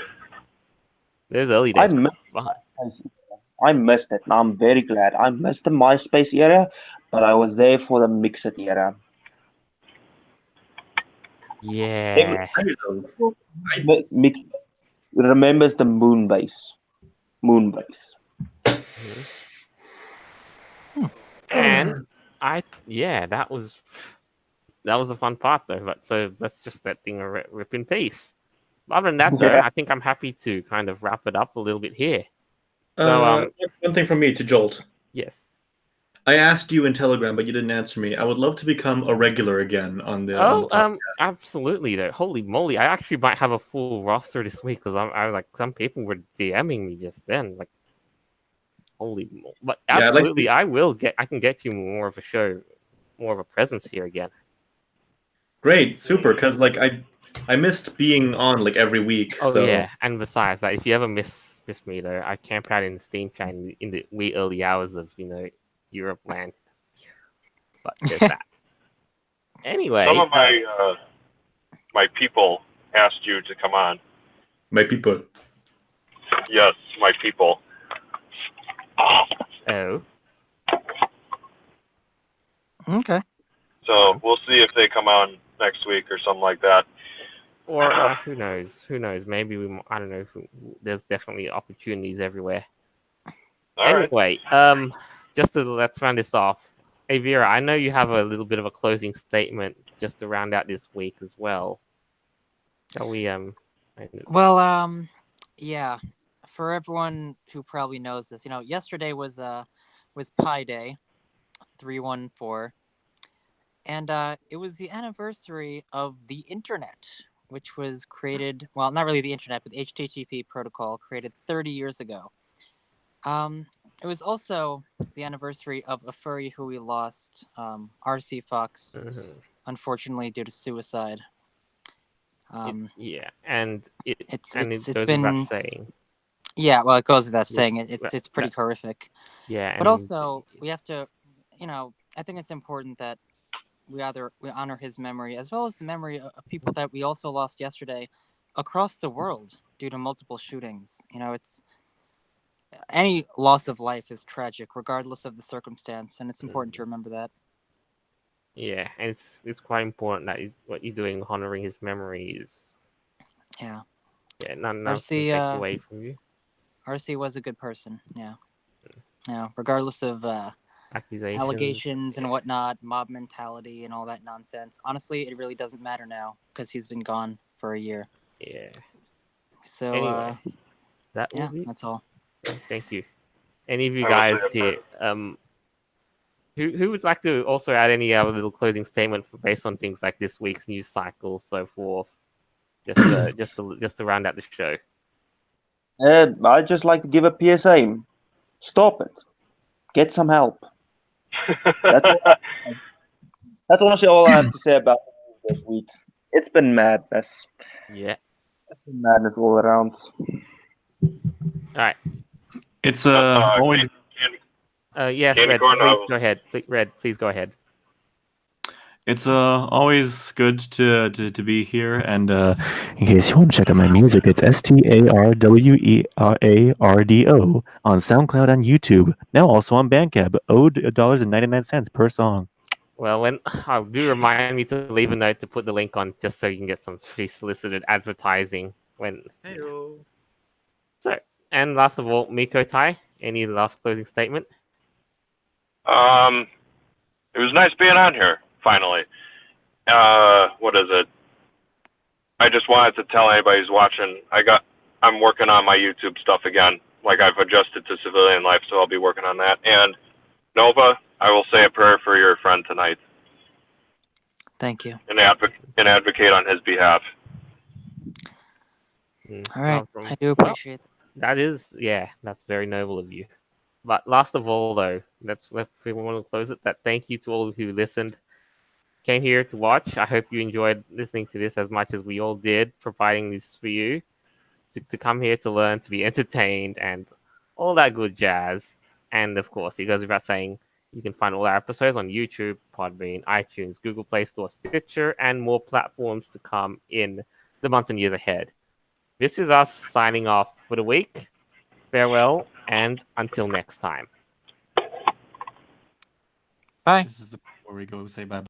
Those early I days were miss fun. I missed it, and I'm very glad. I missed the MySpace era, but I was there for the Mixed era. Yeah. Mix remembers the Moonbase. And that was a fun part though. But so let's just let thing rip in peace. Other than that, though, Yeah. I think I'm happy to kind of wrap it up a little bit here. So, One thing from me to Jolt. yes. I asked you in Telegram, but you didn't answer me. I would love to become a regular again on the podcast. Absolutely though. Holy moly! I actually might have a full roster this week because I like some people were DMing me just then. Like, holy moly! But Yeah, I'd like absolutely, I can get you more of a show, more of a presence here again. Great, super, because like I missed being on like every week. Oh so. yeah, and besides that, if you ever miss me though, I camp out in the Steam chat in the wee early hours of Europe land. But there's that. Anyway, Some of my people asked you to come on. My people. Yes, my people. oh, Okay. So we'll see if they come on next week or something like that. or who knows? Who knows? Maybe I don't know. There's definitely opportunities everywhere. All right. Anyway, let's round this off. Hey Vera, I know you have a little bit of a closing statement just to round out this week as well. Shall we? Well, yeah. For everyone who probably knows this, yesterday was Pi Day, 314, and it was the anniversary of the internet, which was created. Well, not really the internet, but the HTTP protocol created 30 years ago. It was also the anniversary of a furry who we lost, RC Fox, unfortunately due to suicide. And it It's goes been without saying. Yeah, well, it goes without Yeah, saying it's pretty horrific. Yeah, But also we have to, I think it's important that we honor his memory as well as the memory of people that we also lost yesterday across the world due to multiple shootings. any loss of life is tragic, regardless of the circumstance, and it's important to remember that. Yeah, and it's quite important that what you're doing, honoring his memories. Yeah. Yeah, none RC, can take away from you. RC was a good person. Yeah. Yeah. Regardless of Accusations. allegations and whatnot, mob mentality and all that nonsense. Honestly, it really doesn't matter now because he's been gone for a year. Yeah. So Anyway, that will yeah, be. that's all. Thank you. Any of you I will guys say a here, prayer. who would like to also add any other little closing statement based on things like this week's news cycle, so forth, just to round out the show. I'd just like to give a PSA. Stop it. Get some help. That's honestly all I have to say about this week. It's been madness. Yeah. It's been madness all around. All right. It's always Yes, Candy Red. corn, Please no. go ahead. Red, please go ahead. It's always good to be here, and in case you want to check out my music, it's StarWeardo on SoundCloud and YouTube. Now also on Bandcamp, $0.99 per song. Well, when do remind me to leave a note to put the link on, just so you can get some free solicited advertising. So, and last of all, Miko Tai, any last closing statement? It was nice being on here, finally. What is it? I just wanted to tell anybody who's watching, I'm working on my YouTube stuff again. Like, I've adjusted to civilian life, so I'll be working on that. And Nova, I will say a prayer for your friend tonight Thank you. and advocate on his behalf. All right. I do appreciate that. That's very noble of you. But last of all, though, if we want to close it, that thank you to all who listened, came here to watch. I hope you enjoyed listening to this as much as we all did, providing this for you to come here to learn, to be entertained, and all that good jazz. And of course, it goes without saying, you can find all our episodes on YouTube, Podbean, iTunes, Google Play Store, Stitcher, and more platforms to come in the months and years ahead. This is us signing off for the week. Farewell, and until next time. Bye. This is the where we go say bye.